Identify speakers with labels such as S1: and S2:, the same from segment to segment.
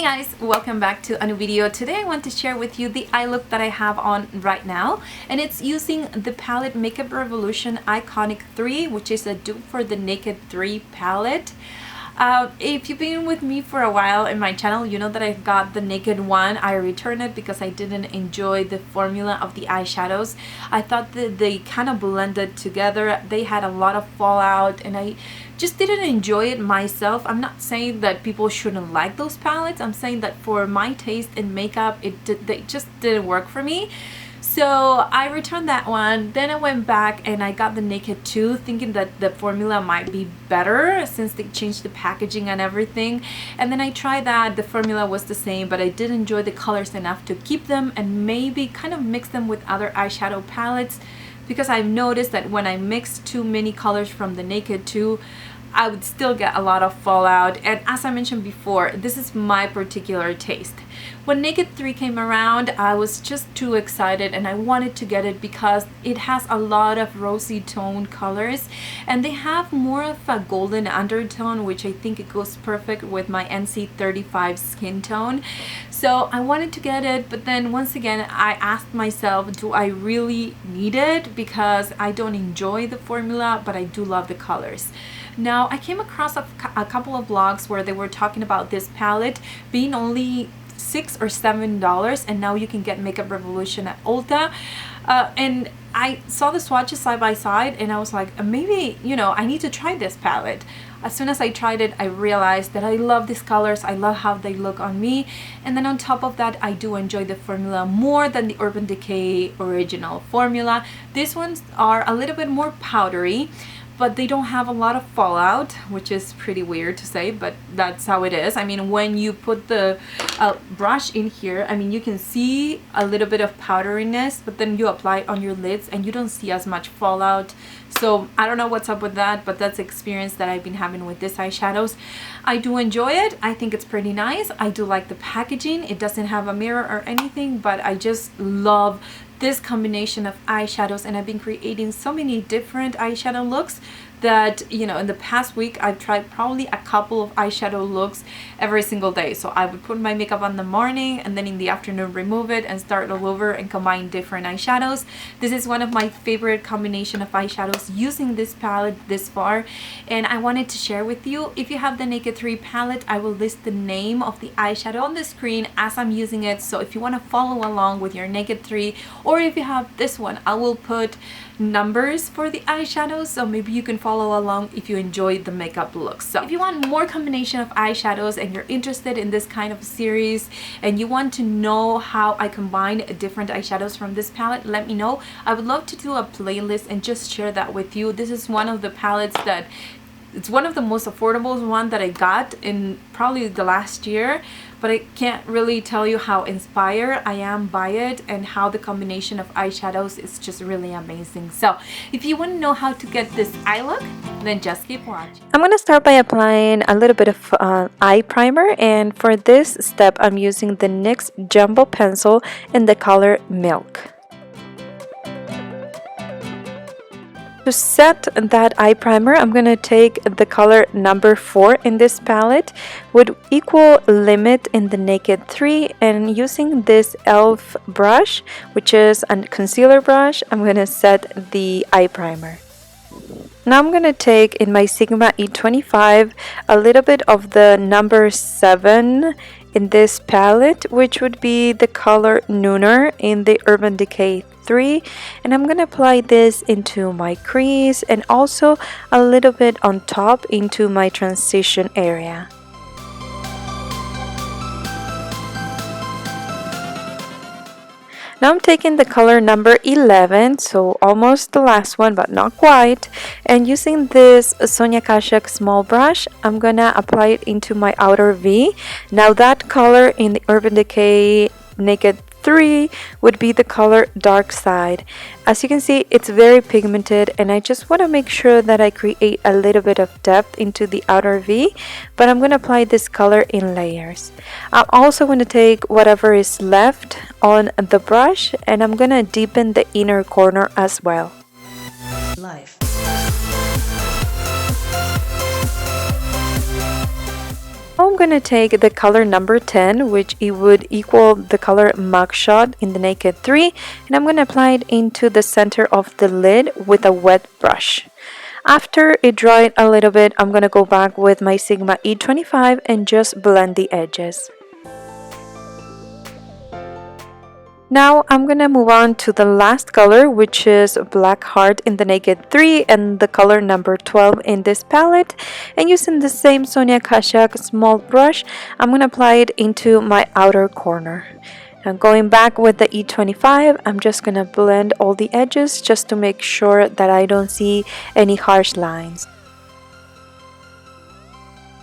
S1: guys, welcome back to a new video. Today I want to share with you the eye look that I have on right now, and it's using the palette Makeup Revolution Iconic 3, which is a dupe for the Naked 3 palette. If you've been with me for a while in my channel, you know that I've got the Naked one. I returned it because I didn't enjoy the formula of the eyeshadows. I thought that they kind of blended together. They had a lot of fallout and I just didn't enjoy it myself. I'm not saying that people shouldn't like those palettes. I'm saying that for my taste in makeup, they just didn't work for me. So I returned that one. Then I went back and I got the Naked 2 thinking that the formula might be better since they changed the packaging and everything. And then I tried that. The formula was the same, but I did enjoy the colors enough to keep them and maybe kind of mix them with other eyeshadow palettes, because I've noticed that when I mix too many colors from the Naked 2, I would still get a lot of fallout. And as I mentioned before, this is my particular taste. When Naked 3 came around, I was just too excited and I wanted to get it because it has a lot of rosy tone colors and they have more of a golden undertone, which I think it goes perfect with my NC35 skin tone. So I wanted to get it, but then once again I asked myself, do I really need it? Because I don't enjoy the formula, but I do love the colors. Now I came across a couple of blogs where they were talking about this palette being only $6 or $7, and now you can get Makeup Revolution at Ulta. And I saw the swatches side by side and I was like, maybe, you know, I need to try this palette. As soon as I tried it, I realized that I love these colors. I love how they look on me. And then on top of that, I do enjoy the formula more than the Urban Decay original formula. These ones are a little bit more powdery, but they don't have a lot of fallout, which is pretty weird to say, but that's how it is. I mean, when you put the brush in here, I mean, you can see a little bit of powderiness, but then you apply it on your lids and you don't see as much fallout. So I don't know what's up with that, but that's the experience that I've been having with these eyeshadows. I do enjoy it. I think it's pretty nice. I do like the packaging. It doesn't have a mirror or anything, but I just love this combination of eyeshadows, and I've been creating so many different eyeshadow looks that, you know, in the past week I've tried probably a couple of eyeshadow looks every single day. So I would put my makeup on in the morning and then in the afternoon remove it and start all over and combine different eyeshadows. This is one of my favorite combination of eyeshadows using this palette this far, and I wanted to share with you. If you have the Naked 3 palette, I will list the name of the eyeshadow on the screen as I'm using it, so if you want to follow along with your Naked 3, or if you have this one, I will put numbers for the eyeshadows, so maybe you can follow along if you enjoy the makeup looks. So if you want more combination of eyeshadows and you're interested in this kind of series and you want to know how I combine different eyeshadows from this palette, let me know. I would love to do a playlist and just share that with you. This is one of the palettes that it's one of the most affordable one that I got in probably the last year, but I can't really tell you how inspired I am by it and how the combination of eyeshadows is just really amazing. So if you want to know how to get this eye look, then just keep watching. I'm going to start by applying a little bit of eye primer, and for this step I'm using the NYX Jumbo Pencil in the color Milk. To set that eye primer, I'm going to take the color number 4 in this palette with equal limit in the Naked 3, and using this e.l.f. brush, which is a concealer brush, I'm going to set the eye primer. Now I'm going to take in my Sigma E25 a little bit of the number 7 in this palette, which would be the color Nooner in the Urban Decay 3, and I'm going to apply this into my crease and also a little bit on top into my transition area. Now I'm taking the color number 11, so almost the last one but not quite, and using this Sonia Kashuk small brush, I'm gonna apply it into my outer V. Now that color in the Urban Decay Naked 3 would be the color Darkside. As you can see, it's very pigmented and I just want to make sure that I create a little bit of depth into the outer V, but I'm going to apply this color in layers. I'm also going to take whatever is left on the brush and I'm going to deepen the inner corner as well.
S2: Life.
S1: I'm I'm going to take the color number 10, which it would equal the color Mugshot in the Naked 3, and I'm going to apply it into the center of the lid with a wet brush. After it dried a little bit, I'm going to go back with my Sigma E25 and just blend the edges. Now I'm going to move on to the last color, which is Black Heart in the Naked 3 and the color number 12 in this palette. And using the same Sonia Kashuk small brush, I'm going to apply it into my outer corner. Now going back with the E25, I'm just going to blend all the edges just to make sure that I don't see any harsh lines.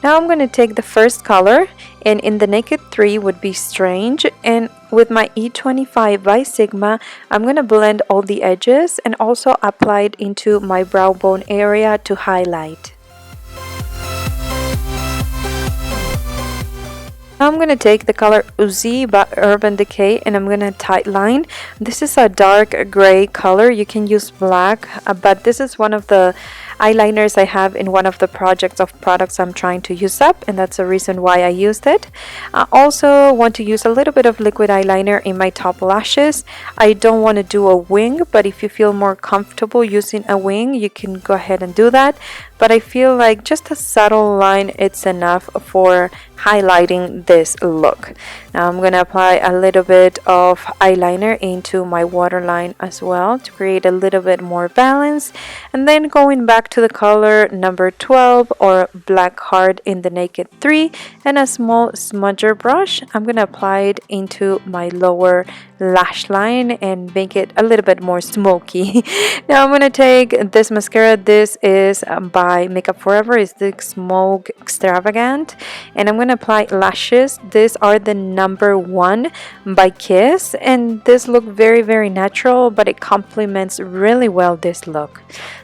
S1: Now I'm going to take the first color, and in the Naked 3 would be Strange, and with my E25 by Sigma, I'm going to blend all the edges and also apply it into my brow bone area to highlight. Now I'm going to take the color Uzi by Urban Decay and I'm going to tightline. This is a dark gray color. You can use black, but this is one of the eyeliners I have in one of the projects of products I'm trying to use up, and that's the reason why I used it. I also want to use a little bit of liquid eyeliner in my top lashes. I don't want to do a wing, but if you feel more comfortable using a wing, you can go ahead and do that. But I feel like just a subtle line, it's enough for highlighting this look. Now I'm going to apply a little bit of eyeliner into my waterline as well to create a little bit more balance. And then going back to the color number 12 or Black Heart in the Naked 3 and a small smudger brush, I'm going to apply it into my lower lash line and make it a little bit more smoky. Now I'm going to take this mascara. This is by Makeup Forever. It's the Smoke Extravagant, and I'm going to apply lashes. These are the number 1 by Kiss, and this look very natural, but it complements really well this look.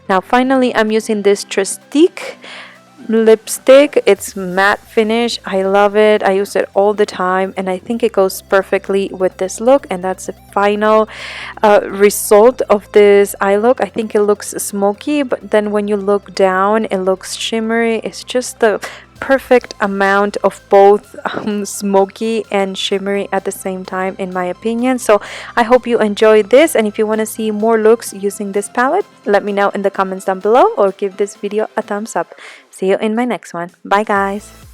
S1: Now finally, I'm using this Trestique lipstick. It's matte finish. I love it. I use it all the time, and I think it goes perfectly with this look. And that's the final result of this eye look. I think it looks smoky, but then when you look down, it looks shimmery. It's just the perfect amount of both smoky and shimmery at the same time, in my opinion. So I hope you enjoyed this, and if you want to see more looks using this palette, let me know in the comments down below or give this video a thumbs up. See you in my next one. Bye guys.